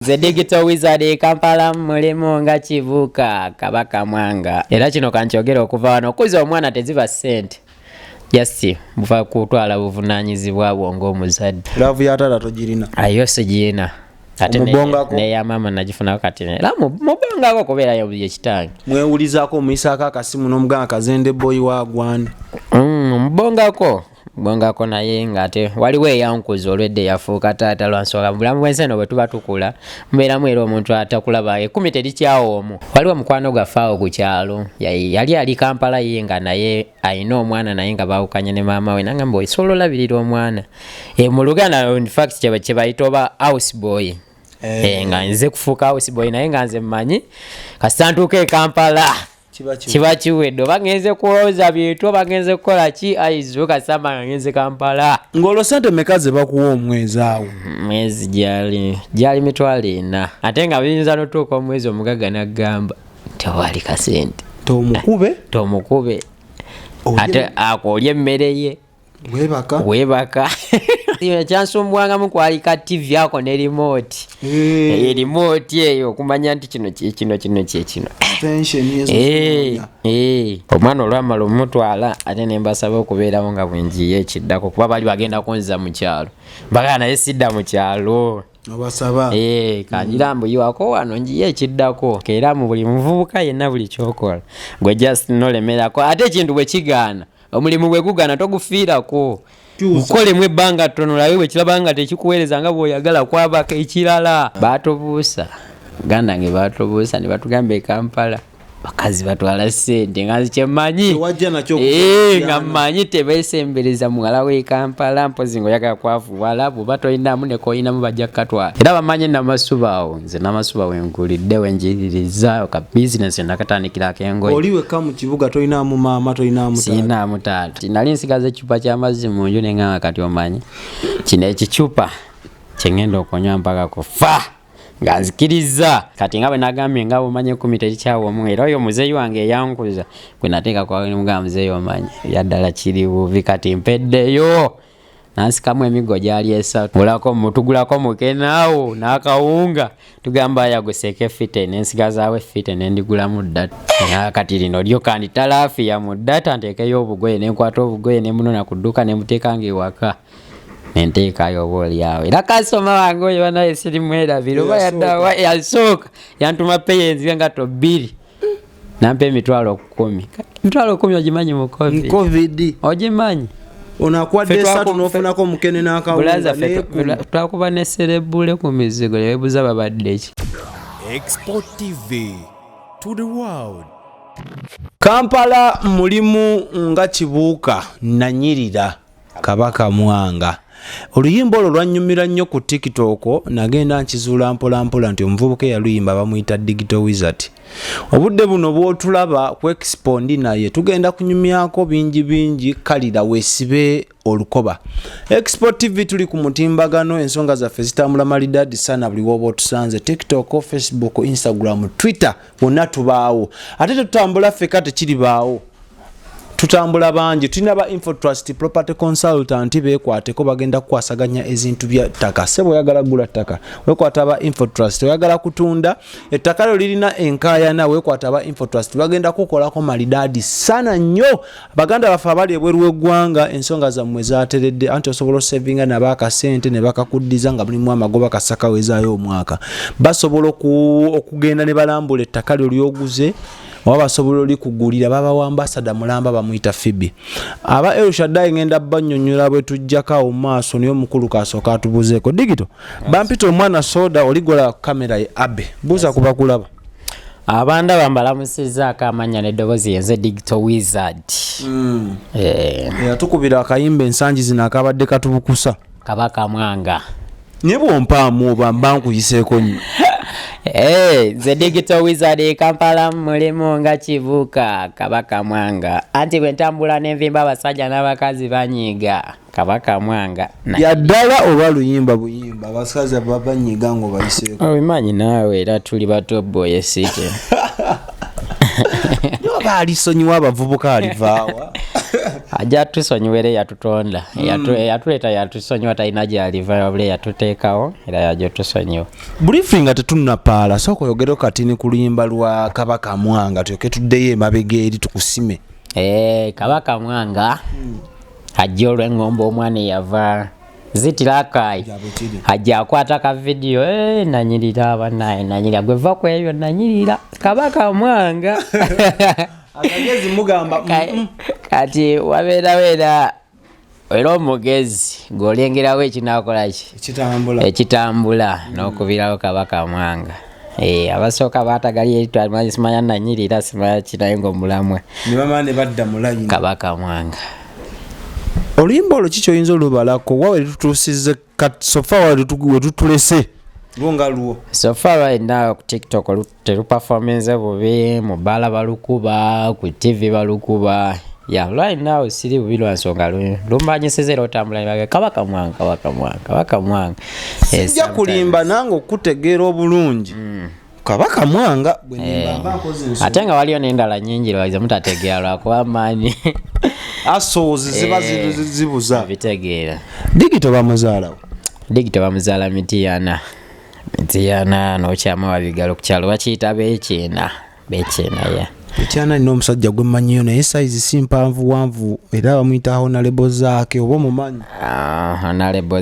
The digital wizard Kampala mulimu nga kivuka Kabaka Mwanga. Era kino kankyogera okuva wano okuza omwana teziba sente. Just buva kutwala buvunanyizibwa bwongo omuzadde. Love ya tata tojirina. Ayo sejina. Ate ne ya mama najifuna kati ne. La mubonga ko kubera yo ekitange. Mwewulizako omuyisaka akasimu n'omuganga kazende boy wa gwane. Mbongako naye ngate waliwo eyankuza olwedde yafuka taata lwansoka bulamu bwenseno bwe tuba tukula mbeera mwera omuntu atakulaba 10 terikyawomu waliwo mukwano gafaawo ku kyalo yali ali Kampala yenga naye ayina omwana naye nga baawukanye ne maama we nanga mboy solo labirira omwana mu Luganda in fact kye bayita oba house boy nga nze kufuuka house boy naye nga nze mmanyi kasantuke Kampala kiba kiwedde bagenze kuloza byetu bagenze kukola ki aizo kasamba ngenze Kampala ngolo sente mekaze bakuwa omwezi awo mwezi jali mitwalo 4 ate nga biyinza notuuka omwezi omugaga nagamba tewali kasente tomukube ate akolye emmere ye webaka kyansumbwanga mukwalika TV yako ne remote remote eyo kumanya nti kino omwana olwamala omutwala ate nembasaba okubeerawo nga bwenjiye ekiddako kuba bali bagenda kunza mu kyalo mbagala naye sidda mu kyalo obasaba kanjira mbuyiwako wano njiye ekiddako era mu buli muvubuka yenna buli kyokola gwe just nolemerako ate ekintu bwe kigaana omulimu bwe gugana togufiirako ukolemu ebbanga ttono lawe bwe kirabanga tekikuweereza nga bw'oyagala kwabaka ekirala batobuusa ganda nge batobuusa ne batugamba e Kampala bakazi batwala ssente nga nzikyemanyi nga mmanyi tebeesembereza muwala w'e Kampala mpozi ng'oyagala kwavuwala bw'oba tolinamu ne koyinamu bajja kukatwala era bamanyi namasuba awo nze namasuba wenkulidde wenjiririza ka bizinesi nakatandikirako engoye oli wekka mu kibuga tolinamu maama tolinamu taata sinaamu taata nali nsigaza ekicupa ky'amazzi mu nju ne ngamba kati omanyi kino ekicupa kyengenda okonywa mpaka kufa nga nzikiriza kati nga bwe nagambye nga bw'omanyi 10 terikyawomu era oyo muzeeyi wange eyankuza gwe nateeka kwamugamba muzeeyi omanyi yaddala kiri buvi kati mpeddeyo nansikamu emigo gyali 3 mutugulako mukenaawo n'akawunga tugamba yaguseke fite nensigazaawo fite nendigulamu ddata kati lino lyo kandi talaafiya mu ddata nteekeyo obugoye nenkwata obugoye nemunona ku dduuka nemuteekanga ewaka nenteekayo obaolyawo era kasoma wange oyo banaye sirimwerabira oba yaddawa yasooka yantuma peyenzi nga 2 nampa emitwalo 10 ogimanyi mu covid ogimanyi onakwadde 3 nofunako mukene n'akawunga twakuba ne serebule ku mizigo nebebuza babadde ki Export TV to the world. Kampala mulimu nga kibuka nanyirira Kabaka Mwanga oluyimba olwo lwanyumira nnyo ku TikTok nagenda nkizuula mpola nti omuvubuka yaluyimba bamuyita digital wizard obudde buno bw'otulaba ku expondi naye tugenda kunyumyako bingi kalira weesibe olukoba Export TV tuli ku mutimbagano ensonga zaffe zitambula malidadi sana buli woba otusanze TikTok, Facebook, Instagram, Twitter wonna tubaawo ate tutambula ffe kati kiribaawo tutambula bangi tulina ba Infotrust property consultant bekwateko bagenda kukwasaganya ezintu bya ttaka sebo oyagala gula ttaka wekwata ba Infotrust oyagala kutunda ettaka lyo lirina enkaayana wekwata ba Infotrust bagenda kukolako malidadi sana nnyo baganda bafa abali ebweru w'eggwanga ensonga zammwe zaateredde anti osobola savinga nabaka sente ne bakakuddiza nga mulimu amagoba kasaka wezaayo omwaka basobola okugenda ne balambula ettaka lyo lyoguze waba sobola oli kugulira baba wa ambassador mulamba bamuyita Fibi aba Elshadai ngenda banyonyola bwe tujjaka maaso niyo mukulu kasoka atubuzeeko digito bampita omwana soda oligola kamera ye abe buza kuba kulaba abanda bambalamusiza akamanya neddobozi yenze digital wizard yatukubira akayimba ensangi zino akabadde katubukusa Kabaka Mwanga ne bwompaamu oba mbankuyiseeko nnyo the digital wizard Kampala mulimu nga kivuka Kabaka Mwanga anti bwe ntambula n'envimba abasajja n'abakazi banyiga Kabaka Mwanga yaddala oba luyimba buyimba abasajja babanyiga ngo bayiseeko obimanyi naawe era tuli bato boye site yoba alisonyiwa abavubuka alivaawa ajja tusonyiwere yatutonda yatuleeta yatusonyiwa talina gyaliva wabula yatuteekawo era yajja tusonyiwa briefing nga tetunnapaala sooka oyogere kati ni ku luyimba lwa Kabaka Mwanga tulyoke tuddeyo emabega eri tukusime. Kabaka Mwanga ajja olw'engombe omwana yava zitirakai ajja akwata ka video nanyirira abanaye nanyirira gweva ku ebyo nanyirira Kabaka Mwanga akagezi mugamba kati wabeera era omugezi ng'olengerawo ekinakolaki ekitambula n'okubirawo Kabaka Mwanga. Abasooka baatagali eri simanya nanyirira simanya kinaye ng'omulamwe ne badda mulayini Kabaka Mwanga. Oluyimba olwo kikyoyinza olubalako wawe tutuusize sofa we tutulese lwonga luwo sofa right now ku TikTok teruperforminze bubi mu bbala balukuba ku TV balukuba right now siri bubi lwa nsonga lumbanyisize era otambula Kabaka Mwanga sijja kulimba nange okutegeera obulungi Kabaka Mwanga bwe nimba nkoze nsonga ate nga waliyo n'endala nnyingi lwayize mutategeera lwakuba amaanyi asoozi ziba zibuza bitegeera. Digito bamuzaala Mitiyana n'okyama wabigalo ku kyalo bakiyita beekyena ya Mitiyana alina omusajja gwe mmanyiyo naye sayizi si mpanvu wanvu era bamuyita Honorable Zaake oba omumanyi? Honorable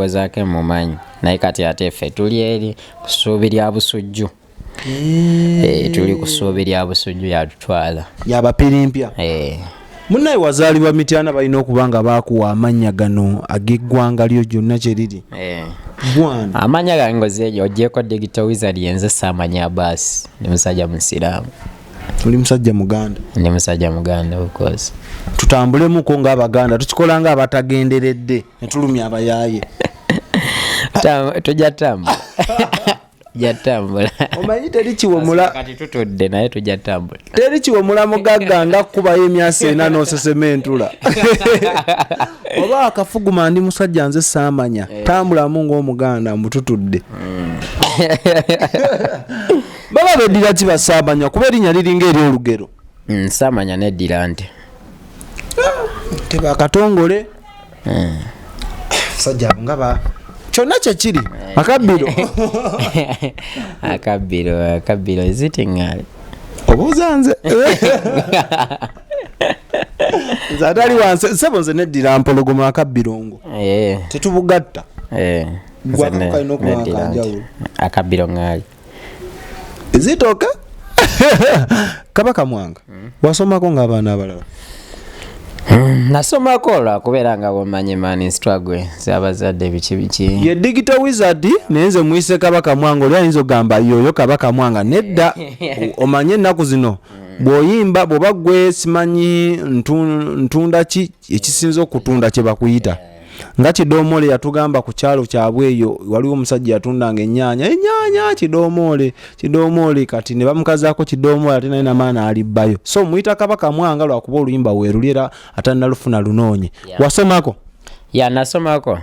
Zaake mumanyi naye kati ate ffe tuli eri kusuubirya busujju tuli kusuubirya busujju yatutwala yabapirimpya. Munnaye wazaalibwa Mitiyana balina okuba nga baakuwa amannya gano ag'eggwanga lyo gyonna kye liri. Bwana amanya gange ngozeejo ogyeko Digital Wizard yenze saamanya baasi ndi musajja musiraamu. Oli musajja Muganda? Ndi musajja Muganda of course. Tutambulemuko ng'Abaganda tukikola ng'abatagenderedde ne tulumya abayaaye. Tujja tambula. Jatambula. Omanyi teri kiwomula kati tutudde naye tujja tambula. Teri kiwomula mugagga nga kubayo emyasa ena n'osesementula. Oba akafuguma ndi musajja nze saamanya tambulamu ng'Omuganda mbututudde. Baba beddira ki basaamanya kuba erinnya liringa ery'olugero? Saamanya neddira nti teba akatongole musajja abo nga kyonna kyekiri akabbiro zitingale obuuza nze nze atali wansi sebo nze neddira mpologoma akabbirongo tetubugatta gwakalina okuwakanjawulo akabbiro ŋŋaali zitooka. Kabaka Mwanga wasomako ng'abaana abalala? Nasomako lwakubeera nga bwomanyi mani struggle z'abazadde biki ye Digital Wizard naye nze muyise Kabaka Mwanga oli ayinza ogamba yoyo Kabaka Mwanga nedda omanye ennaku zino bw'oyimba bw'oba gwe simanyi ntunda ki ekisinza okutunda kye bakuyita nga Kidoomole yatugamba ku kyalo kyabwe eyo waliwo omusajja yatundanga ennyaanya Kidoomole kati ne bamukazaako Kidoomole ate naye namaana alibbayo so muyita Kabaka Mwanga lwakuba oluyimba weerulira atanalufuna lunoonye. Wasomako? Nasomako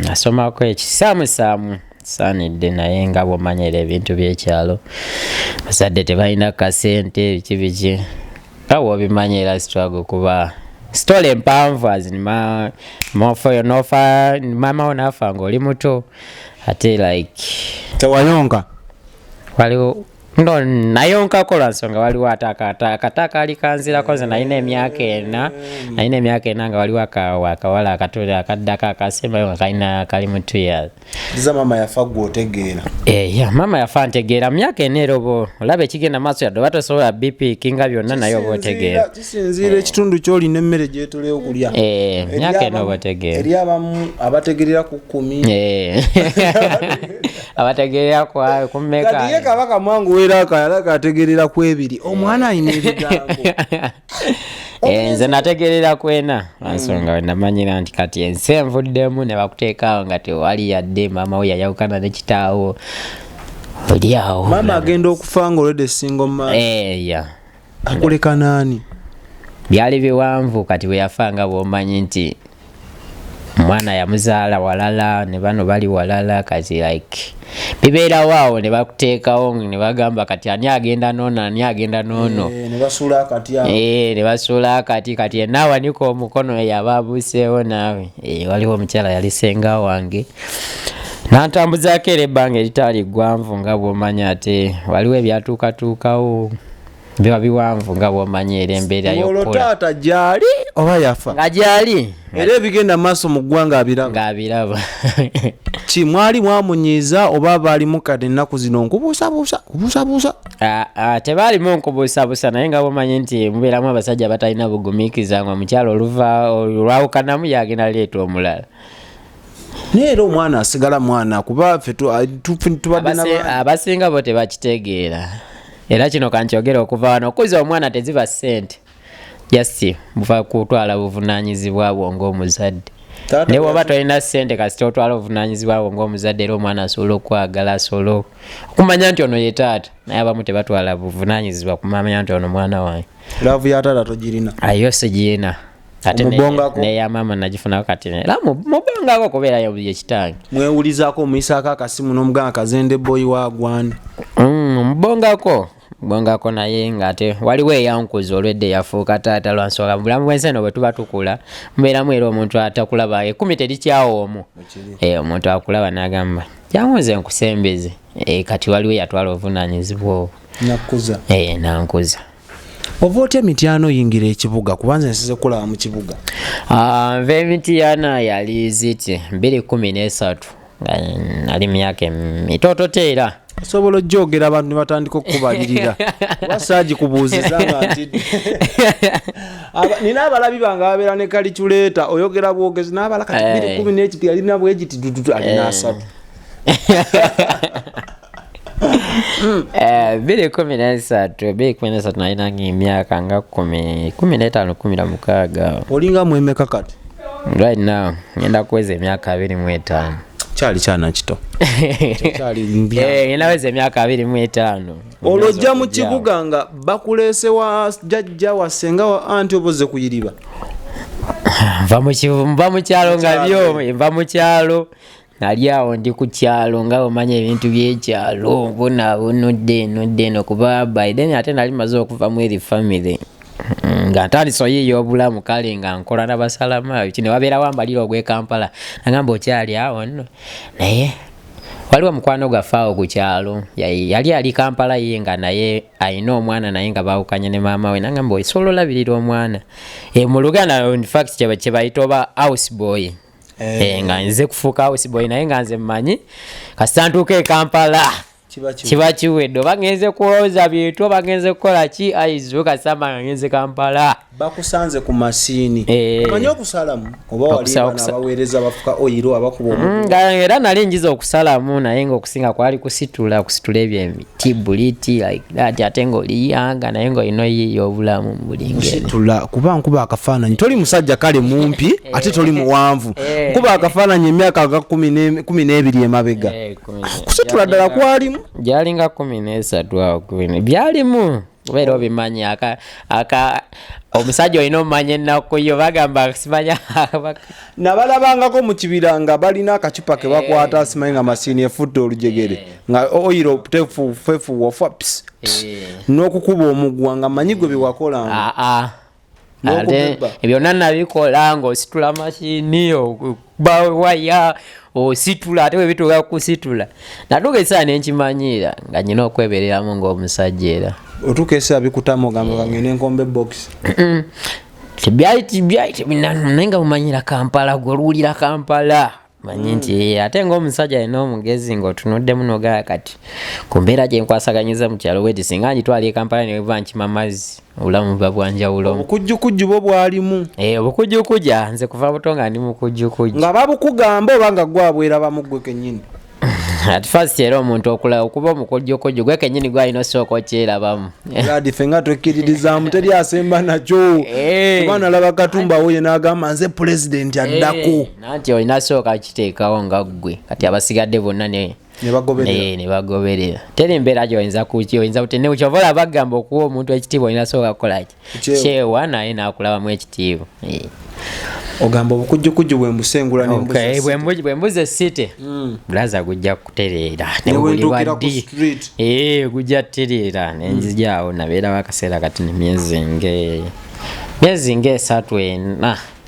nasomako ekisaamusaamu saanidde naye nga bw'omanyira ebintu by'ekyalo bazadde tebalina kasente biki awo obimanyira struggle kuba story empanvu azini mama onafa ng'oli muto ate like tewayonka waliwo ndo nayonkako lwa nsonga waliwo akataka ali kanzirako nze nalina emyaka ena nga waliwo akawala akaddako akasembayo nga kalina kali mu 2 years. Mama yafa gwe otegeera? Mama yafa ntegeera myaka ena era oba olaba ekigenda maaso yadde oba tosobola BP kinga byonna naye oba otegeera kisinziira ekitundu ky'olina emmere gyetolera okulya. Myaka ena oba otegeera eri abamu abategeerera ku 10 abategeerera ku mmeka kati ye Kabaka Mwanga weera akayala ategeerera ku 2 omwana alina ebigambo. Nze nategeerera kwena nsonga we namanyira nti kati ensi envuddemu ne bakuteekawo nga tewali yadde maama we yayawukana ne kitaawo oli awo maama agenda okufa nga olwedde single man. Akuleka naani? Byali biwanvu kati we yafa nga bw'omanyi nti mwana yamuzaala walala ne bano bali walala kati like bibeera waawo ne bakuteekawo ne bagamba kati ani agenda noono ne basuula akati ne basuula akati kati naawe niko omukono yababuuseewo naawe waliwo omukyala yali senga wange n'antambuzaako era ebbanga eritaali ggwanvu nga bw'omanya ate waliwo ebyatuukatuukawo biba biwanvu nga bw'omanya era embeera y'okkola taata gyali oba yafa nga gyali era ebigenda maaso mu ggwanga abiraba kimwali mwamunyiiza oba baalimu kati ennaku zino nkubuusabuusa tebaalimu nkubuusabuusa naye nga bw'omanyi nti mubeeramu abasajja batalina bugumiikiza nga omukyalo olwawukanamu yagenda leeta omulala naye era omwana asigala mwana kuba ffe tubadde abasinga bo tebakitegeera era kino kankyogera okuva wano okuza omwana teziba ssente jasi buva kutwala buvunaanyizibwa bwo ng'omuzadde naye bw'oba tolina ssente kasita otwala obuvunaanyizibwa bwo ng'omuzadde era omwana asobola okwagala asobola okumanya nti ono ye taata naye abamu tebatwala buvunaanyizibwa kumanya nti ono mwana wange laavu ya taata togirina ayo sigirina ate neya maama nagifunako kati era mubongako kubeerayo buli ekitange mwewulizaako omuyisaako akasimu n'omuganga kazende boyi wa gwani mubongako naye ng'ate waliwo eyankuza olwedde yafuuka taata lwansonga bulamu bwensi eno bwe tuba tukula mubeeramu era omuntu atakulaba 10 terikyawoomu omuntu akulaba n'agamba janguze nkusembeze kati waliwo eyatwala obuvunaanyizibwa obwo nankuza ova otya emityano oyingira ekibuga kubanza nsize kulaba mu kibuga nva emityana yali ziti 2013 nali myaka mitotote era osobola ojjogera abantu ne batandika okubalirira wasaagi kubuuziza nga nti nina abalabi bange ababeera ne kaliculeeta oyogera bwogezi n'abala kati 2012 alina bwegiti dududu alina 3 2013 nalina emyaka nga 15-16 olinga mwemeka kati right now ngenda kuweza emyaka 25 kyali kyana kito ngenda weza emyaka 25 olwojja mu kibuga nga bakuleese wa jajja wasenga wa anti oboze kuyiriba nva mu kyalo nga byo nva mu kyalo nali awo ndi ku kyalo nga omanya ebintu by'ekyalo bunabunudde eno kuba by then ate nali maze okuva mu eri family nga ntandise oyiiya obulamu kale nga nkola n'abasalama kino wabeerawo ambalira ogw'e Kampala nagamba okyali awo nno naye waliwo mukwano gwaffe awo ku kyalo yali ali Kampala ye nga naye alina omwana naye nga baawukanye ne maama we nagamba osobola olabirira omwana mu Luganda in fact kye bayita oba house boy nga nze kufuuka house boy naye nga nze mmanyi kasita ntuuka e Kampala kiba kiwedde oba ngenze kuwoza bintu oba ngenze kukola ki aizu kasamba nga ngenze Kampala bakusanze ku masiini omanyi okusalamu oba waliwo n'abaweereza bafuka oyiro abakuba era nali njiza okusalamu naye ng'okusinga kwali kusitula ebyo emiti buliti like that ate ng'oliyanga naye ng'olina oyiiya obulamu mu buli ngeri kuba nkuba akafaananyi toli musajja kale mumpi ate toli muwanvu nkuba akafaananyi emyaka ga 12 emabega kusitula ddala kwalimu gyalinga 13 awo byalimu kubeera obimanyi omusajja olina omumanya ennaku yo bagamba simanya nabalabangako mu kibira nga balina akacupa ke bakwata simanyi nga masiini efudde olujegere nga oyiro tefuwafa n'okukuba omugwa nga manyi gwe byewakolanga ate byonna nabikola ng'ositula masiini okubawaya ositula ate webituuka kusitula natuuka esaa nenkimanyira nga nyina okwebereramu ng'omusajja era otuuka esaa bikutamu ogamba ngene enkombe box tibyali naye nga bumanyira Kampala gwoluwulira Kampala manyi nti ate ng'omusajja alina omugezi ng'otunuddemu nogaa kati ku mbeera gye nkwasaganyiza mu kyalo weti singa ngitwala e Kampala neba nkima mazzi obulamu buba bwanjawulo obukujjukujju bwo bwalimu obukujjukujja nze kuva buto nga ndi mukujjukujja nga babukugamba oba nga gwabwera bamuggwe kennyini at first era omuntu okulaba okuba omukujjukujju gwe kennyini gwalina osooka okyerabamu ladi ffe nga twekkiririzaamu teri asemba nakyo kuba nalaba Katumba woye n'agamba nze pulezidenti addako nanti olina sooka kiteekawo nga ggwe kati abasigadde bonna ne bagoberera teri mbeera gyoyinza oyinza butenewu kyova olaba bagamba okuwa omuntu ekitiibwa olina sooka kukolaki kyewa naye n'akulabamu ekitiibwa ogamba obukujjukujju bwe mbusengula okay bwe mbuze city blaza gujja kutereera ne buli waddi gujja kutereera nenjijaawo nabeera wakaseera kati ne myezi nge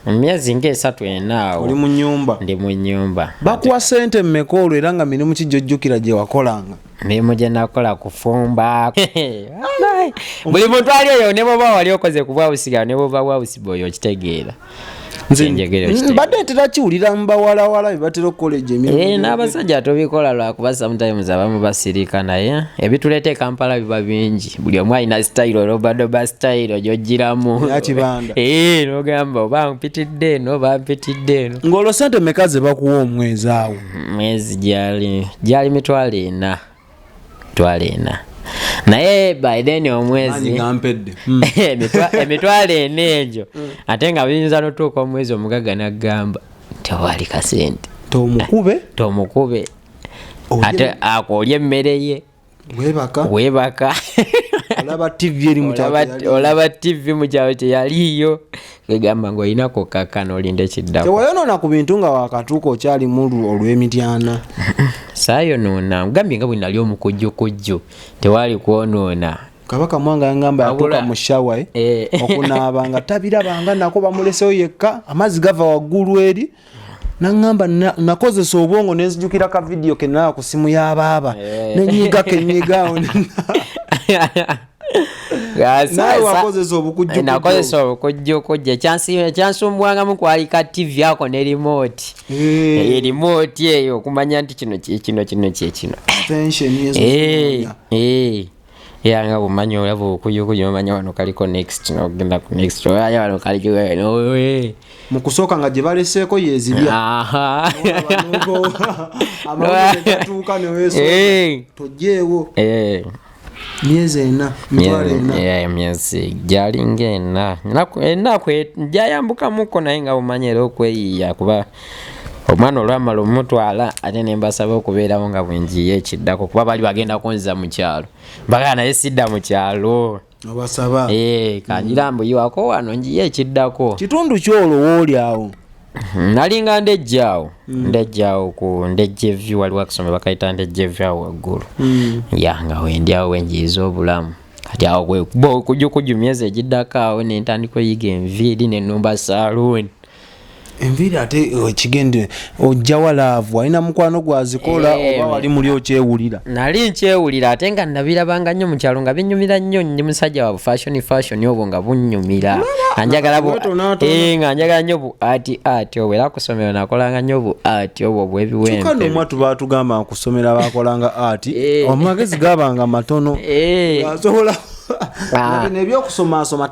3 oli mu nnyumba ndi mu nnyumba bakuwa ssente mmeka olwo era nga mirimu kijjojjukira gye wakolanga mirimu gye nakola kufumba buli muntu ali eyo ne bwoba wali okoze ku bwawusiga ne bwoba bwawusiba oyo okitegeera mbadde ntera kiwulira mu bawalawala bye batera okukola egyo emirimu n'abasajja tobikola lwakuba sometimes abamu basirika naye ebituleeta e Kampala biba bingi buli omu alina sitayiro lobadoba sitayiro gy'oggiramu n'ogamba oba mpitidde eno oba mpitidde eno ng'olwo ssente mmeka ze bakuwa omwezi awo mwezi gyali 4 naye by then omwezi emitwalo 4 egyo ate nga biyinza n'otuuka omwezi omugaga n'agamba tewali kasente tomukube ate akoolya emmere ye weebaka olaba TV mu kyalo teyaliyo egamba ng'olinako kakkana olinda ekiddako tewayonoona ku bintu nga wakatuuka okyali mulu olw'emityana saayonoona ngambye nga bwe nali omukujjukujju tewali kwonoona Kabaka Mwanga yangamba yatuuka mu shawa okunaaba nga tabirabanga nako bamuleseyo yekka amazzi gava waggulu eri nangamba nakozesa obwongo nenzijukira ka video ke nalaba ku simu y'abaaba nenyiga kenyigawo nakozesa obukujjukujju ekyansumbwangamu kwali ka TV ako ne remote eyo okumanya nti kino kyekino yanga bumanya olaba okujjukujju omanya wano kaliko next nogenda ku next oya wano kaliko mu kusooka nga gye baleseeko yeezibya amawulire gatuuka ne weesooka tojjeewo myezi 4 myezi gyalinga 4 ennaku gyayambukamuko naye nga bumanya era okweyiya kuba omwana olwamala omutwala ate ne mbasaba okubeerawo nga bwenjiye ekiddako kuba bali bagenda kunziza mu kyalo mbagala naye sidda mu kyalo obasaba kanjira mbuyiwako wano njiye ekiddako kitundu kyolwo oli awo nalinga ndejjaawo ku ndejjevyu waliwo akusome bakayita ndejjevyu awo waggulu yanga wendyawo wenjiyiza obulamu kati awo kujjukujju myezi egiddako awo nentandika oyiga enviiri nenumba salooni enviiri ate kigende ojja walaavu alina mukwano gwazikola oba wali muli okyewulira nali nkyewulira ate nga nabirabanga nnyo mu kyalo nga binyumira nnyo ndi musajja wa fashion obwo nga bunnyumira nga njagala nnyo bu ati obwo era kusomero nakolanga nnyo bu ati obwo bwebiwempe kyokka nomwa tuba tugamba nkusomera bakolanga ati amagezi gabanga matono asobola nebyokusoma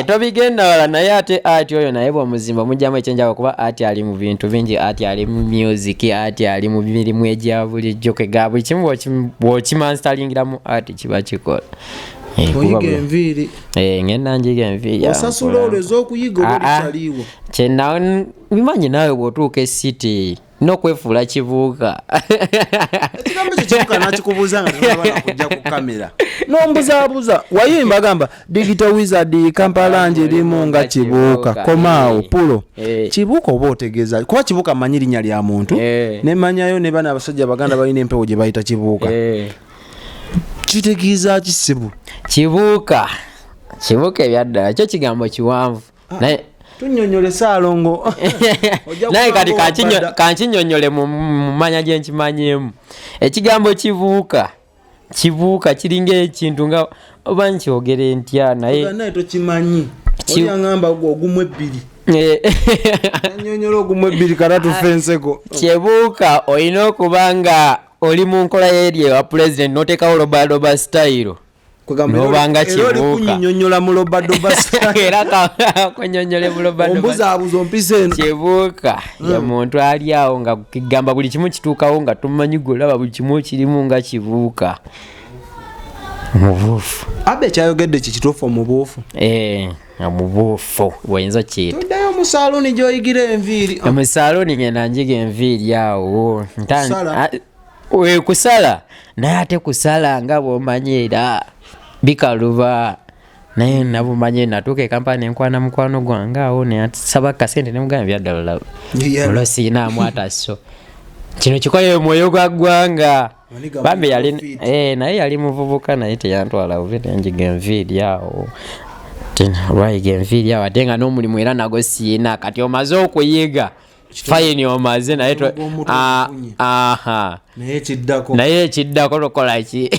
tobigenda wala naye ate ati oyo naye bwomuzimba mujjamu ekyenjawulo kuba ati ali mu bintu bingi ati ali mu music ati ali mu mirimu egya bulijjo kega buli kimu bw'okimanstalingiramu ati kiba kikola oyiga enviiri ngenda njiga enviiri osasula olwo ez'okuyiga oba litaliiwo kyenawe bimanyi naawe bw'otuuka esiti n'okwefuula kibuuka ekigambo ekyo kibuuka nakikubuuza nga tebabana kujja ku kamera n'ombuzaabuza wayimba gamba digital wizard Kampala nje erimu nga kibuuka komaawo pulo kibuuka oba otegeeza kuba kibuuka manyi linnya lya muntu nemanyayo ne bana abasajja baganda balina empewo gye bayita kibuuka kitegeeza kisibu kibuuka ebyaddala kyo kigambo kiwanvu naye tunyonyole Saalongo naye kati kankinyonyole mu manya gye nkimanyemu ekigambo kibuuka kiringa ekintu nga oba nkyogere ntya naye tokimanyi oyangamba ogumu ebbiri nyonyola ogumu ebbiri kala tufenseko kibuuka olina okuba nga oli mu nkola y'eri ewa president n'oteekawo lobadoba style nobanga kibuuka kunyonyola mu lobadoba era kunyonyole mu lobadoba ombuzaabuza ompisa eno kibuuka ya muntu ali awo nga kigamba buli kimu kituukawo nga tumanyi golaba buli kimu kirimu nga kibuuka mubuufu abe kyayogedde kikituufu omubuufu omubuufu wayinza kiyita tuddayo mu saaloni gy'oyigira enviiri mu saaloni ngenda njiga enviiri awo kusala naye ate kusala nga bw'omanyi era bikaluba naye nabumanye natuuka Kampala nenkwana mukwano gwange awo nesaba kasente nemugamba byaddala olwo siinaamu ataso kino kikoye mwoyo gwa ggwanga bambi yali naye yali muvubuka naye teyantwala buve nenjiga enviiri awo lwayiga enviiri awo ate nga n'omulimu era nago siina kati omaze okuyiga fayini omaze naye naye ekiddako tokola ki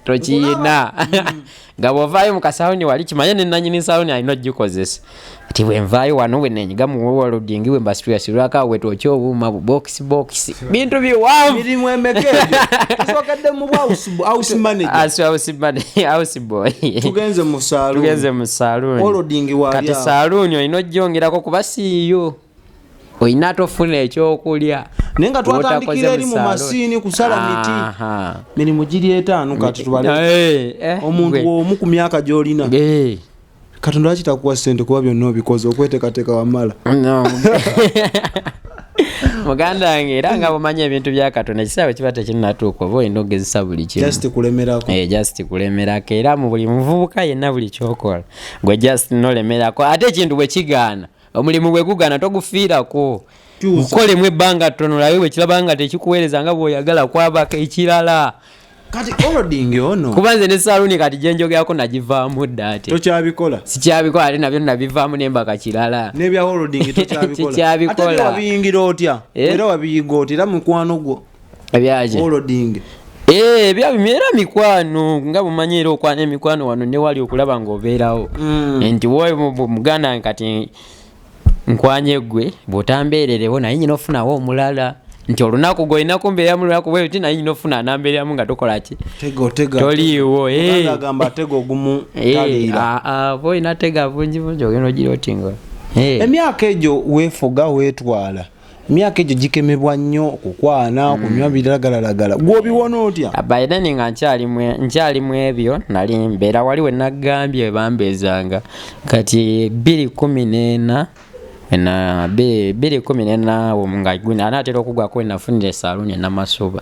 tokiyina nga bw'ovaayo mu kasawuni wali kimanye ne nannyini sawuni alina ogikozesa ati bwe nvaayo wano bwe nenyiga mu walodingi bwe mbasituyasirwako awo wetwokya obuuma bokisi bintu biwanvu mirimu emeka ebyo tusokedde mu house manager house boy tugenze mu saloon walodingi wali kati saloon olina ojjongerako kuba siiyo oyina tofuna ekyokulya naye nga twatandikira eri mu masiini kusala miti mirimu giri 5 kati tubale omuntu omu ku myaka gy'olina Katonda akitakuwa ssente kuba byonna obikoze okweteekateeka wamala muganda wange era nga bumanya ebintu bya Katonda ekisaawe kiba tekinnatuuka oba olina okugezesa buli kimu just kulemerako era mu buli muvubuka yenna buli kyokola gwe just nolemerako ate ekintu bwe kigaana omulimu bwe gugaana togufiirako gukolemu ebbanga ttono lawe bwe kiraba nga tekikuweereza nga bw'oyagala kwabako ekirala kati olodingi ono kuba nze ne salooni kati gye njogerako nagivaamu dda ate tokyabikola sikyabikola ate nabyo nabivaamu nembaka kirala n'ebya olodingi tokyabikola ate wabiyingira otya era wabiyinga otya era mukwano gwo ebyaki olodingi era mikwano nga bumanyi era okwana emikwano wano ne wali okulaba ng'obeerawo nti wowe muganda kati nkwanye gwe bw'otambeererewo naye nyina ofunawo omulala nti olunaku gw'olinaku mbeera mu lunaku bwe luti naye nyina ofuna anambeeramu nga tokola ki toliiwo agamba tego gumu taliira olina tega bungi ogenda ogira otinga emyaka egyo weefuga weetwala emyaka egyo gikemebwa nnyo okukwana kunywa biragalalagala gw'obiwona otya baideni nga nkyalimu ebyo nali mbeera wali we nagambye bambeezanga kati 2014 na 2014 nga gwina anatera okugwako enafunira esaaluni enamasuba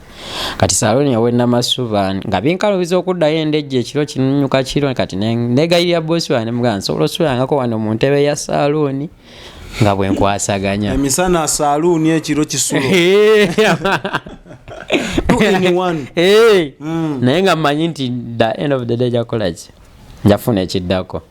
kati saaluni yawe enamasuba nga binkalubiza okuddayo endejje ekiro kinyuka kiro kati negayirira bosi wange mugamba nsobola osulangako wano mu ntebe ya saaluni nga bwe nkwasaganya emisana saaluni ekiro kisulo naye nga mmanyi nti the end of the day jakolaki njafuna ekiddako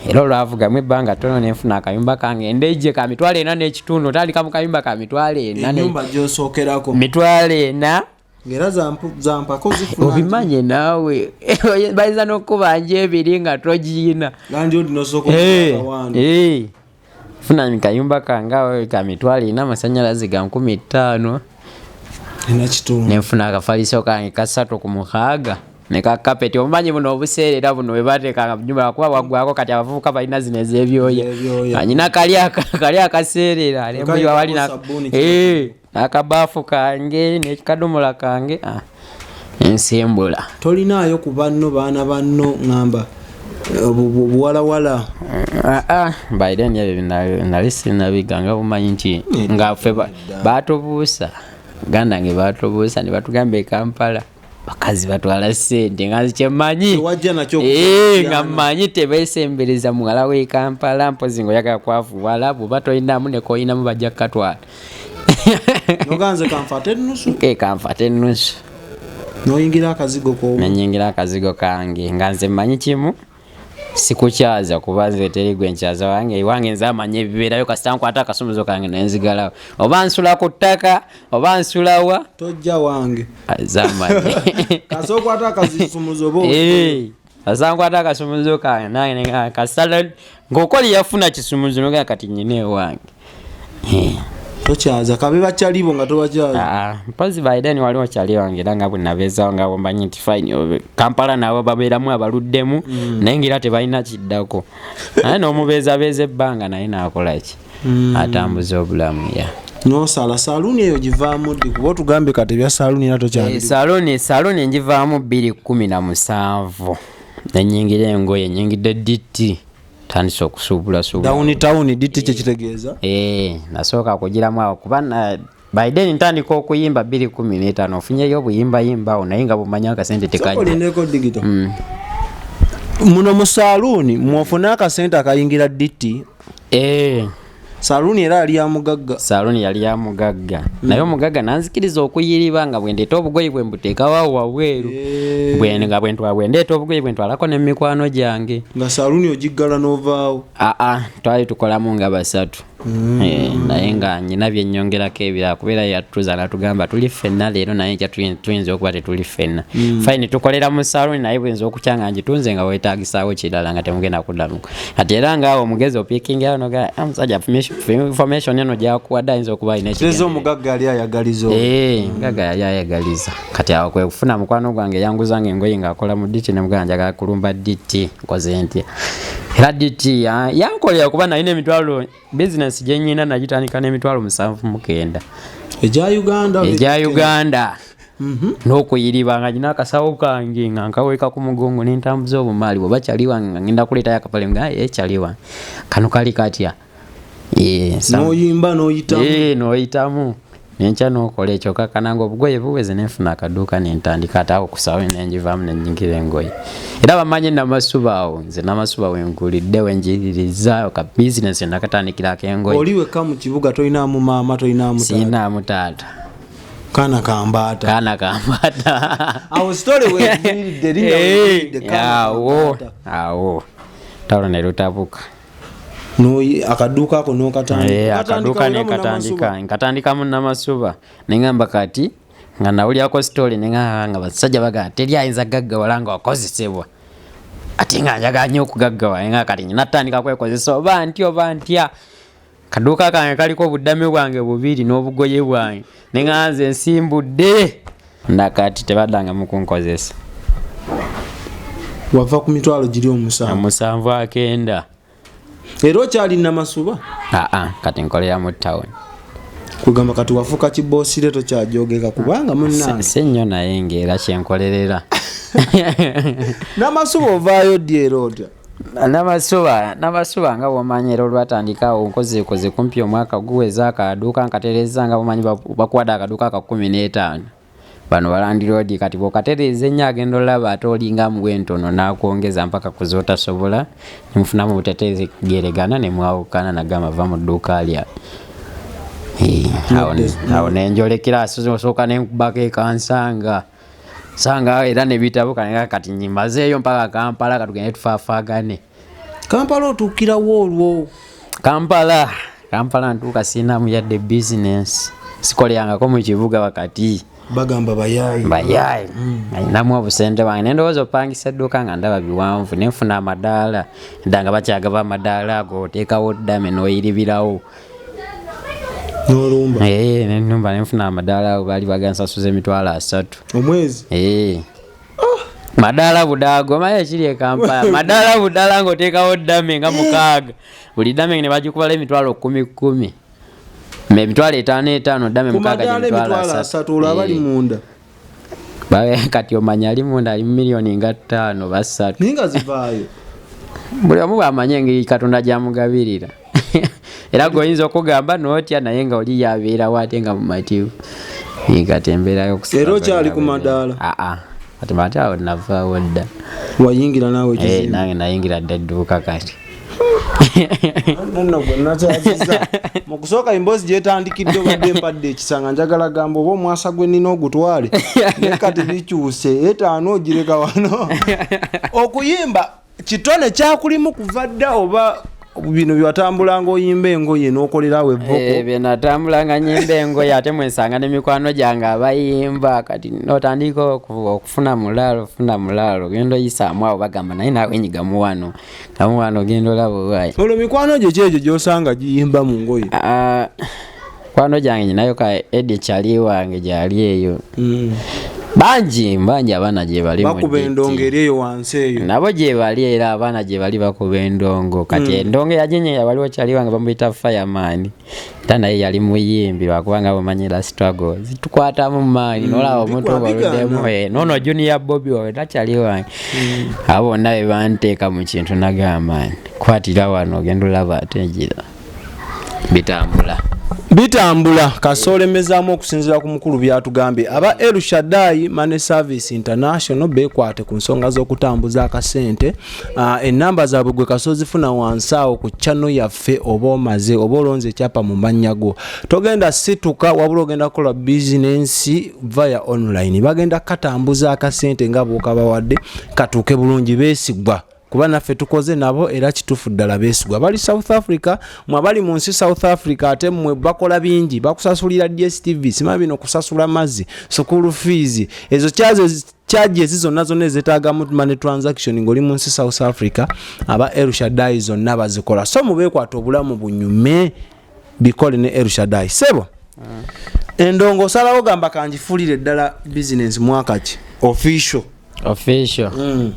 era olwavugamu ebbanga ttono nenfuna akayumba kange endejje ka mitwalo 4 n'ekitundu otandika mu kayumba ka mitwalo 4 ennyumba gy'osookerako mitwalo 4 ng'era zampako zifuna obimanye naawe bayinza n'okukubanja ebiri nga togiina funa kayumba kange ka mitwalo 4 amasanyalaze ga 15,000 nenfuna akafaliso kange ka 3 ku mukaaga neka kapeti omanyi buno obuseerera buno bwe bateekanga nyumba kuba waggwako kati abavubuka balina zino ez'ebyoya anyina kali akaseerera alembuyiwa walina akabaafu kange n'ekikadomola kange ensembula tolinaayo ku banno baana banno ŋŋamba buwalawala baiden ebyo nali sinabiganga bumanyi nti nga ffe baatubuusa ganda nge baatubuusa ne batugamba e Kampala bakazi batwala ssente nga nzikyemanyi nga mmanyi tebeesembereza muwala w'e Kampala mpozi ng'oyagala kwavuwala bw'oba tolinamu ne koyinamu bajja kukatwala noganze kanfata ennusu kanfata ennusu noyingira akazigo ko nenyingira akazigo kange nga nze mmanyi kimu sikukyaza kuba nze teri gwe nkyaza wange nze amanye ebibeerayo kasita nkwata akasumuzo kange nenzigalawo oba nsula ku ttaka oba nsulawa tojja wange zamanye kasokwata akasumuzo bo asankwata akasumuzo kange nange kasala ng'okoli yafuna kisumuzo nogaa kati nyine ewange tokyaza kabe bakyalibo nga tobakyaza mpozi baideni waliwo kyali wange era nga bwe nabeezawo nga bwembanyi nti fine Kampala nabo babeeramu abaluddemu naye ngira tebalina kiddako naye n'omubeezabeeza ebbanga naye naakolaki atambuza obulamu nosala saaluni eyo givaamu ddi kuba otugambe kati ebya saaluni era tokyali saaluni ngivaamu 2017 nenyingira engoye nyingidde DT tandise okusuubula tawuni DT kyekitegeeza nasooka kugiramu awo kuba baiden ntandika okuyimba 2015 ofunyeyo obuyimbayimba awo naye nga bumanya akasente tekajja olineko digito muno mu saloon mwofuna akasente akayingira DT. Saloon era yali ya mugagga. Saloon yali ya mugagga. Naye omugagga nanzikiriza okuyiriba nga bwe ndeeta obugoyi bwe mbuteeka waawo wabweru. Bwe ndeeta obugoyi bwe ntwalako ne mikwano gyange. Nga saloon ogiggala n'ovaawo. Twali tukolamu nga basatu. Naye nga nyina bye nnyongerako ebirala kubeera yatuza natugamba tuli ffenna leero naye nkya tuyinza okuba tetuli ffenna. Fine tukolera mu saloon naye bwinza okukyanga ngitunze nga weetaagisaawo kirala nga temugenda kuddamu. Kati era ngaawo omugezi opiikinga awo noga omusajja information eno gyakuwadde ayinza okuba alina ekitegeeza omugagga yali ayagaliza. Omugagga yali ayagaliza. Kati awo kwe kufuna mukwano gwange yanguzanga engoye ng'akola mu DT ne mugamba njagala kulumba DT nkoze ntya. Era DT yankolera kuba nalina emitwalo business gye nnyina nagitandika n'emitwalo 7-9. Egya Uganda. N'okuyiriba nga nyina akasawo kange nga nkaweka ku mugongo n'entambuza obumaali bwe bakyaliwa nga ngenda kuleetayo akapale nga ekyaliwa kano kali katya. N'oyimba n'oyitamu. N'oyitamu nenkya n'okola ekyo kakananga obugoye buweze nenfuna akaduuka nentandika ate awo kusawo nenjivaamu nennyingira engoye. Era bamanyi namasuba awo nze namasuba wenkulidde wenjiririza ka bizinesi nakatandikirako engoye. Oli wekka mu kibuga tolinaamu maama tolinaamu taata? Siinaamu taata. Kaana kambaata. Awo story weejiridde linda awo talo ne lutabuka. Akaduuka ako n'okatandika. Akaduuka nkatandika mu namasuba neŋŋamba kati nga nawulyako story neŋŋamba nga basajja bagamba teri ayinza gaggawala nga wakozesebwa ate nga njagala nnyo okugaggawala nga kati natandika kwekozesa oba ntya. Kaduuka kange kaliko obuddame bwange bubiri n'obugoye bwange neŋŋamba nze nsimbudde nakati tebaddanga mu kunkozesa. Wava ku mitwalo giri 7. Era okyali namasuba? Kati nkolera mu town. Kugamba kati wafuuka kiboosire tokyajogeka kubanga munnange. Si nnyo naye ng'era kyenkolerera. Namasuba ovaayo ddi era otya? Namasuba nga bw'omanyi era olwatandikawo nkoze kumpi omwaka guweza akaduuka nkatereeza nga bw'omanyi bakuwadde akaduuka ka 15. Bano balandiroodi kati bw'okatereeza ennyo agenda olaba ate olinga muwentono n'akwongeza mpaka kuzootasobola nemufunamu obuteteezi geregana ne mwawukana nagamba va mu dduuka lya. Awo nenjolekera asooka nenkubako ekansanga era ne bitabuka nga kati nyimazeeyo mpaka Kampala katugende tufaafaagane. Kampala otuukirawo olwo? Kampala ntuuka siinamu yadde business sikolerangako mu kibuga wakati. Bagamba bayaayi. Alinamu obusente bwange nendowooza opangisa edduuka nga ndaba biwanvu nenfuna amadaala edda nga bakyagaba amadaala ago oteekawo ddame n'oyiribirawo n'olumba. Nenumba nenfuna amadaala ago baali bagansasuza emitwalo 3 omwezi. Madaala budaago omanyi ekiri e Kampala madaala budala ng'oteekawo ddame nga 6 buli ddame ne bagikubala emitwalo 10. Emitwalo 5 ddame 6 emitwalo 3 olaba ali munda. Kati omanya ali munda ali milioni nga 5 3. Ninga zivaayo. Buli omu bw'amanya engeri Katonda gy'amugabirira. Era goyinza okugamba n'otya naye nga oli yabeerawo ate nga mumativu. Kati embeera y'okusaba. Era okyali ku madaala? Kati madaala navaawo dda. Wayingira naawe ekizibu? Nange nayingira dda edduuka kati. Mu kusooka emboozi gyetandikidde obadde empadde ekisanga njagala gamba oba omwasa gwe nnina ogutwale naye kati bikyuse 5 ogireka wano. Okuyimba kitone kyakulimu kuva dda oba bino byatambulanga oyimba engoye n'okolerawo evoko? Bye natambulanga nyimba engoye ate mwesanga n'emikwano gyange abayimba kati n'otandika okufuna mulaalo genda oyisaamu awo bagamba naye naawe enyigamu wano genda olaba owayi. Olwo mikwano gye kyegyo gy'osanga giyimba mu ngoye? Mikwano gyange nyinayo ka Edi Kyali wange gyali eyo. Banji abaana gye bali bakuba endongo eri eyo wansi eyo. Nabo gye bali era abaana gye bali bakuba endongo. Kati endongo yajenye yabaliwo Kyali wange bamuyita fireman. Era naye yali muyimbi lwakubanga bamanyira struggle zitukwatamu maanyi nolaba omuntu obaluddemu nono junior Bobby era Kyali wange. Abo bonna be banteeka mu kintu nagamba kwatira wano ogenda olaba ate egira bitambula. bitambula kasolemezaamu okusinziira ku mukulu byatugambye aba El Shaddai Money Service International bekwate ku nsonga z'okutambuza akasente ennamba zaabwe gwe kasozifuna wansi awo ku channel yaffe oba omaze oba olonze ekyapa mu mannya go togenda situka wabula ogenda kukola business via online bagenda katambuza akasente nga bw'okabawadde katuuke bulungi beesigwa kuba naffe tukoze nabo era kituufu ddala beesigwa bali South Africa mwabali mu nsi South Africa ate mmwe bakola bingi bakusasulira DSTV sima bino kusasula mazzi school fees ezo charges zonna zonna ezetaaga money transaction ng'oli mu nsi South Africa aba El Shaddai zonna bazikola so mubeekwata obulamu bunyume bikole ne El Shaddai sebo endongo salawo gamba kanjifulire ddala business mwaka ki official officially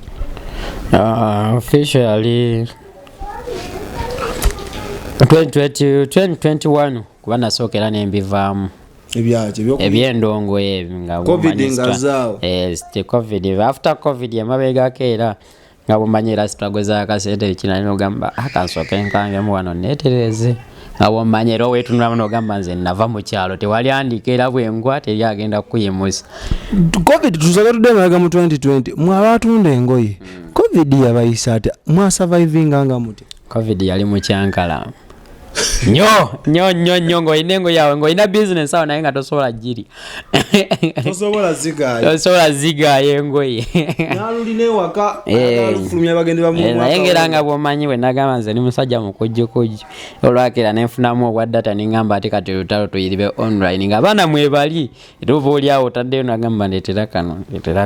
2021 kuba nasookera nembivaamu ebyendongo ebyo nga covid ngazaawo covid after covid emabegako era nga bumanyira struggle z'akasente ekinalina ogamba akansooke nkangemu wano neetereze nga bwomanyira oweetunulamu n'ogamba nze nava mu kyalo tewali andika era bwengwa teri agenda kuyimusa covid tusoke tudde emabega mu 2020 mwabatunda engoye covid yabayisa ate mwasurvivinga nga muti covid yali mu kyankalamu nyo ng'olina engoye yawe ng'olina business awo naye nga tosobola giri tosobola zigaayo engoye naye ngera nga bw'omanyi bwe nagamba nze ni musajja mukujjukujju olwakera nenfunamu obwa data nengamba ate kati olutalo tuyiribe online nga baana mwebali era oba oli awo otaddeyo nagamba ndeetera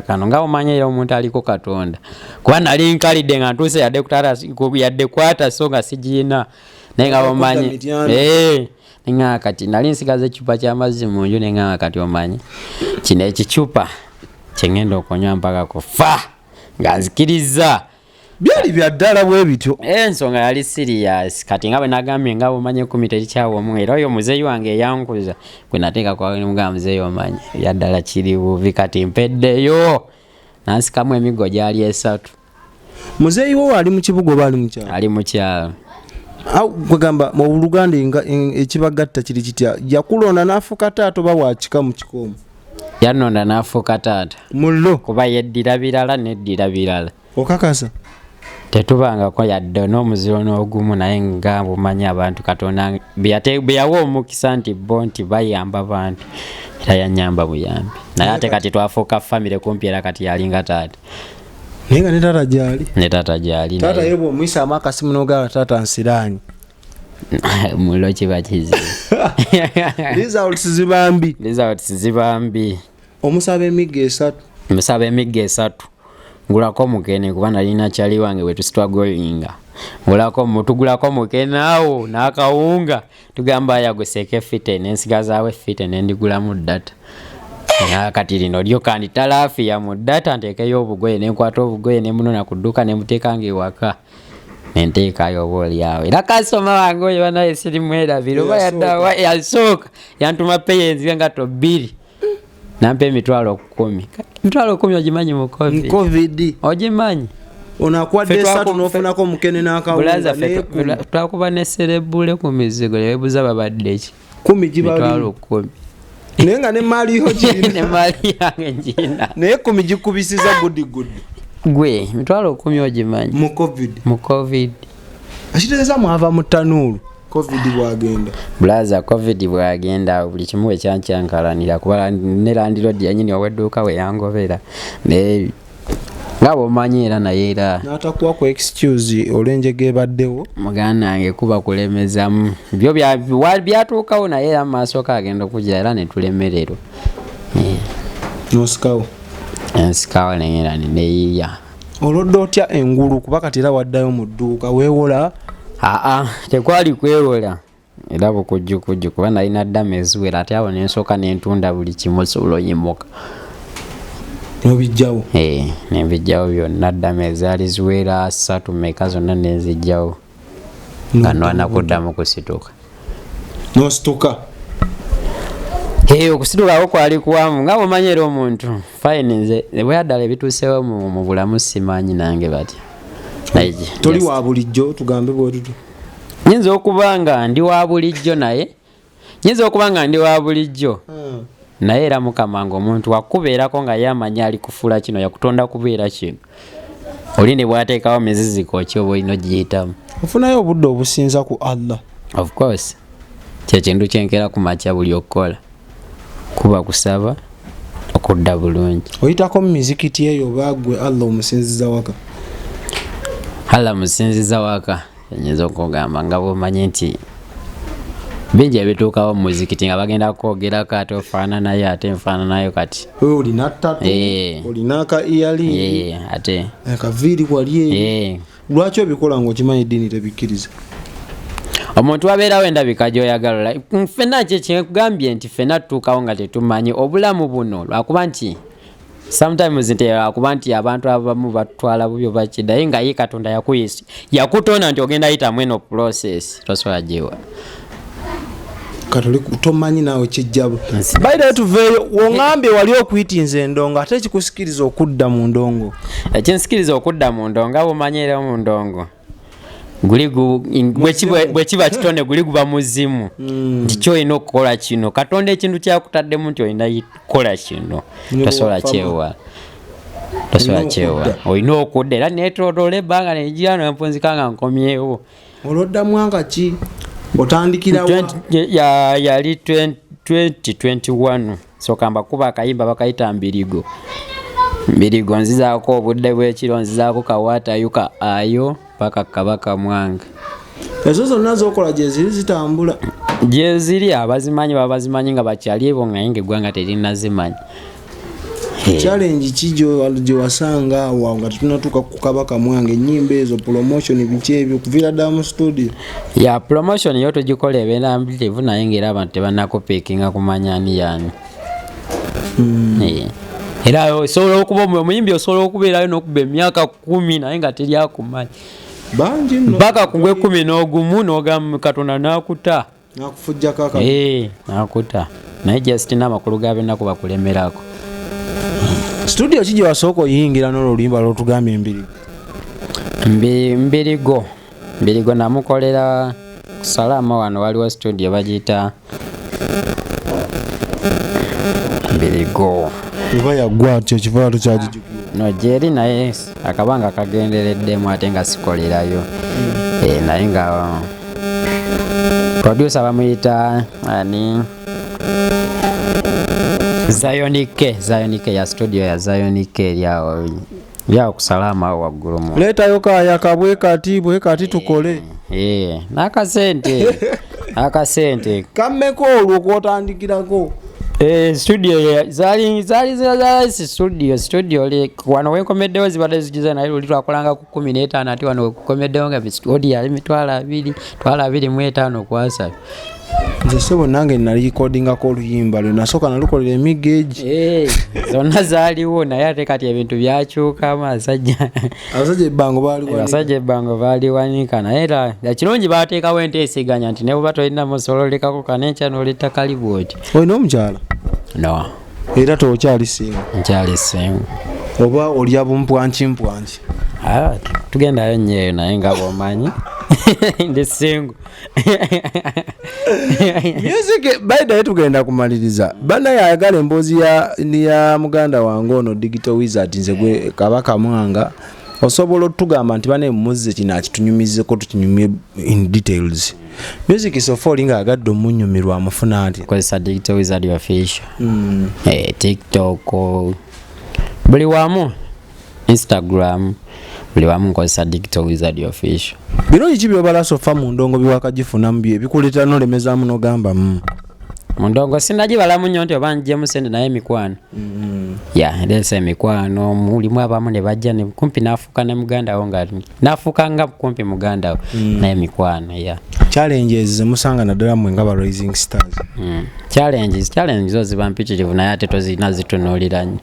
kano nga omanyi era omuntu aliko katonda kuba nali nkalidde nga ntuuse yadde kwata so nga sigiina nenga omanyi nenga kati nali nsigaza ekicupa ky'amazzi mu nju nenga kati omanyi kino ekicupa kyengenda okonywa mpaka kufa nga nzikiriza byali bya ddala bwe bityo ensonga yali serious kati nga bwe nagambye nga omanyi ekumi terikyawomu era oyo muzeeyi wange eyankuza gwe nateeka kwamugamba muzeeyi omanyi bya ddala kiri bubi kati mpeddeyo nansikamu emiggo gyali 3 muzeeyi wo ali mu kibuga oba ali mu kyalo ali mu kyalo kwegamba mu Luganda ekibagatta kiri kitya yakulonda n'afuka taata oba wakika mu kikomo yanonda n'afuka taata mullo kuba yeddira birala neddira birala okakasa tetubangako yadde n'omuziro n'ogumu naye nga bumanyi abantu katonda beyawa omukisa nti bo nti bayamba bantu era yanyamba buyambi naye ate kati twafuuka famire kumpi era kati yalinga taata nenga ne tata jali tata yebo mwisa amaka simu nogala tata nsirani mulo kiba kizi results zibambi omusabe emigge 3 ngulako mukene kuba nalina kyali wange wetu strugglinga tugulako mukene awo n'akawunga tugamba yagoseke fite nensigazaawe fite nendigulamu data kati lino lyo kandi talaafi ya mu data nteekayo obugoye nenkwata obugoye nemunona ku dduuka nemuteekanga ewaka nenteekayo oba olyawo era kasoma wange oyo banaye sirimwerabira oba yaddawa yasooka yantuma peyenzi nga to 2 nampa emitwalo 10 ogimanyi mu covid ogimanyi onakwadde 3 nofunako mukene n'akawunga twakuba ne serebule ku mizigo newebuza babadde ki 10 gibali 10 nenga ne mali ho jina ne mali yange jina ne 10 gikubisiza good gwe mitwalo 10 ogimanyi mu covid ashiteza mwava mu tanulu covid bwagenda blaza covid bwagenda buli kimu ekyankyalanira kuba ne landlord yanyini owedduuka we yangobera ne ngabo manyi era naye era natakuwa ku excuse olenjege baddewo mugana nange kuba kulemezamu byo byatuukawo naye era maaso kagenda okujja era ne tulemerero nosikawo ensikawo nengera neyiya olodde otya engulu kuba kati era waddayo mu dduuka weewola tekwali kwewola era bukujjukujju kuba nalina ddamu eziwera ate awo nensooka nentunda buli kimu osobola oyimuka nobijjawo nebijjawo byonna ddamu ezaali ziwera 3 meka zonna nezijjawo nga nwana kuddamu kusituka nosituka okusitukawo kwali kuwamu nga bwomanyira omuntu fine nze bweyaddala ebituusewo mu bulamu simanyi nange batya toli wa bulijjo tugambe bwetutu nyinza okuba nga ndi wa bulijjo naye nyinza okuba nga ndi wa bulijjo naye era Mukama nga omuntu wakubeerako nga yamanya ali kufuula kino yakutonda kubeera kino oli ne bwateekawo miziziko ki oba olina ogiyitamu ofunayo obudde obusinza ku Allah. Of course kyekintu kyenkera ku makya buli okukola kuba kusaba okudda bulungi. Oyitako mu mizikiti eyo bagwe Allah omusinziza waka? Allah musinziza waka nyinza okugamba nga bwomanyi nti bingi ebituukawo mu muzikiti nga bagenda kwogerako ate ofaananayo ate nfaananayo kati olina ttatu olina aka iyali ate akaviiri wali lwaki obikola ng'okimanyi eddiini tebikkiriza? omuntu abeerawo endabika gy'oyagala ffenna kyekigambye nti ffenna tutuukawo nga tetumanyi obulamu buno lwakuba nti sometimes nti lwakuba nti abantu abamu batwala bubi bakidda naye nga ye Katonda yakuyisa yakutonda nti ogenda yitamu eno process tosobola gyewa katoli kutomanyi naawe kijjabu. Baida tuveeyo wongambye wali okwitinza endongo ate kikusikiriza okudda mu ndongo. Ekinsikiriza okudda mu ndongo abo manyera mu ndongo bwe kiba kitonde guli guba muzimu nti kyolina okukola kino Katonda ekintu kyakutaddemu nti olina kukola kino tosobola kyewa olina okudda era neetooloola ebbanga negira nempunzika nga nkomyewo. Olodda Mwanga ki otandikira yali 2021 sokamba kuba akayimba bakayita mbirigo nzizaako obudde bw'ekiro nzizaako kawaatayuka ayo paka Kabaka Mwanga. Ezo zonna z'okola gye ziri zitambula gye ziri abazimanyi baba bazimanyi nga bakyali ebo nga eggwanga terinazimanyi. Challenge kijo gye wasanga awo nga tunatuuka ku Kabaka Mwanga ennyimba ezo promotion biki ebyo kuviira ddala mu studio? Ya promotion yo tugikola ebeera mbiteevu naye ng'era abantu tebannakupiikinga kumanya ani yaani. Era osobola okuba omuyimbi osobola okubeerayo n'okuba emyaka 10 naye nga teri akumanyi bangi nno mpaka ku gwe 11 n'ogamba Katonda n'akuta n'akufujjako aka n'akuta naye just n'amakulu g'abennaku bakulemerako. Studio ki gye wasooka oyingira n'oluyimba lw'otugambye mbirigo namukolera ku Salama wano waliwo studio bagiyita mbirigo eba yaggwa atyo ekivaalo kyagijukira no gyeri naye akabanga kagendereddemu ate nga sikolerayo naye nga producer bamuyita ani Zionike ya studio ya Zionike yao ku Salama awo waggulu mu leetayo kaya kabwe kati tukole n'akasente kammeko olwo kwotandikirako. Studio zali studio le wano wenkomeddewo zibadde zigize naye luli twakolanga ku 15 ati wano kukomeddewo nga studio yali mitwala 25 kwasa. Nze sebo nange nali recordingako oluyimba lwe nasooka nalukolera emigage zonna zaaliwo naye ate kati ebintu byakyuka abasajja ebbango baaliwanika naye era kirungi baateekawo enteeseganya nti ne bw'oba tolinamu sololekako kanenkya n'oletta kalibwoti. Olina omukyala? No. Era tokyali singa? Nkyali singa. Oba olya bumpwanki? Tugendayo nnyo eyo naye nga bw'omanyi ndi singo. Music baida tugenda kumaliriza. Bana yayagala emboozi ya muganda wange ono Digital Wizard nze gwe Kabaka Mwanga. Osobola otugamba nti bane muzze kino akitunyumize ko tukinyumye in details. Music so far nga agadde omunyumirwa amufuna anti kozesa Digital Wizard official. TikTok buli wamu Instagram buli wamu nkozesa Digital Wizard official. Bino ikibyo balasofa mu ndongo biwakagifunamu bye bikuleta nolemezaamu nogamba mu ndongo sinagibalamu nnyo nti oba njemu sente naye mikwano. Ndese mikwano mulimu abamu ne bajja ne kumpi nafuuka ne muganda wo nga nafuuka nga kumpi muganda wo naye mikwano. Challenges zemusanga naddala mwe nga ba Rising Stars. Challenges zo ziba mpitirivu naye ate tozirina zitunuulira nnyo.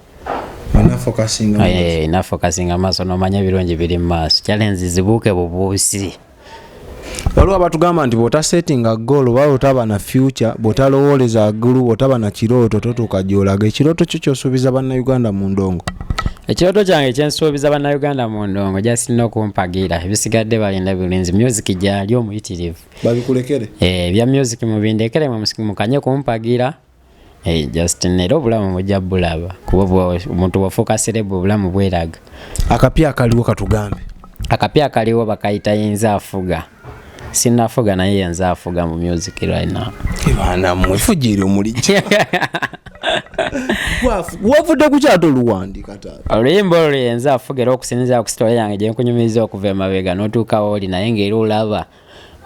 Nafokasinga maaso nomanya ebirungi biri mu maaso. Challenges zibuuke bubuusi. Waliwo abatugamba nti bw'otasettinga goal oba otaba na future bw'otalowooleza ggulu otaba na kirooto totuuka gy'olaga. Ekirooto kyo ky'osuubiza bannayuganda mu ndongo? Ekyoto kyange kyensuubiza bannayuganda mu ndongo gyasirina okumpagira ebisigadde balinda bulinzi music gyali omuyitirivu babikulekere bya music mubindekere mukanye kumpagira Justin era obulamu mujja bulaba kuba omuntu wafuuka serebu obulamu bweraga. Akapya akaliwo katugambe. Akapya akaliwo bakayita Yenzafuga. Sinafuga naye Yenzafuga mu music right now. Kibana mwefujire omulije. Wavudde ku kyato luwandika taata. Oluyimba olwo Yenzafuga era okusinziira ku story yange gye nkunyumiza okuva emabega n'otuuka woli naye ng'era olaba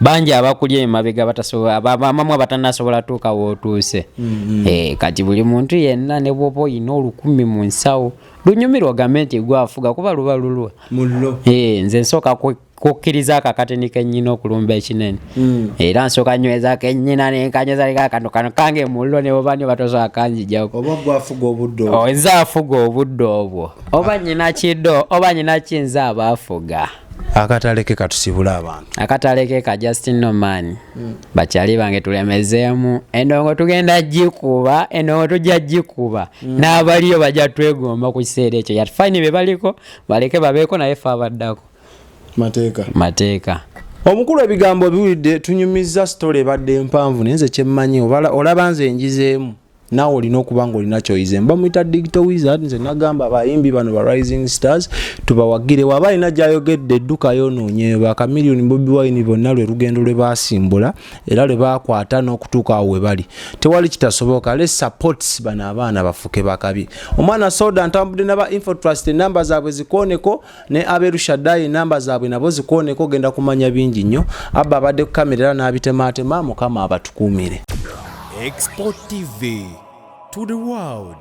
bangi abakulya emabega batasobola bamamwe batanasobola tuuka wootuuse. Kati buli muntu yenna ne bw'oba olina 10,000 mu nsawo lunyumirwa gavumenti gwafuga kuba luba lulwa mullo. Nze nsooka kukkiriza akakateni kennyina okulumba ekinene era nsooka nyweza kennyina nenkanyweza leka akantu kano kange mullo ne bwoba nyo batosobola kanzijjako oba gwafuga obudde obwo nze afuga obudde obwo oba nyina kiddo oba nyina kinza abaafuga. Akataleke katusibula abantu. Akataleke ka Justin Nomani. Bakyali bange tulemezeemu endongo tugenda gikuba endongo tujja gikuba n'abaliyo bajja twegomba ku kiseera ekyo yatufaini be baliko baleke babeeko naye fe abaddako mateeka. Omukulu ebigambo biwulidde tunyumiza story ebadde empanvu naye nze kyemmanyi olaba nze enjizeemu naawe olina okuba ng'olina kyoyize mba muyita digital wizard nze nagamba abayimbi bano ba rising stars tubawagire waba alina gy'ayogedde edduka yonoonye bakamiliyoni Bobi Wine bonna lwe lugendo lwe baasimbula era lwe baakwata n'okutuuka awo we bali tewali kitasoboka let's support bano abaana bafuke bakabi. Omwana Soda ntambudde n'aba Infotrust enamba zaabwe zikooneko ne Aberu Shaddai enamba zaabwe nabo zikooneko genda kumanya bingi nnyo abba abadde ku kamera era n'abitemaatema Mukama abatukuumire. Export TV to the world.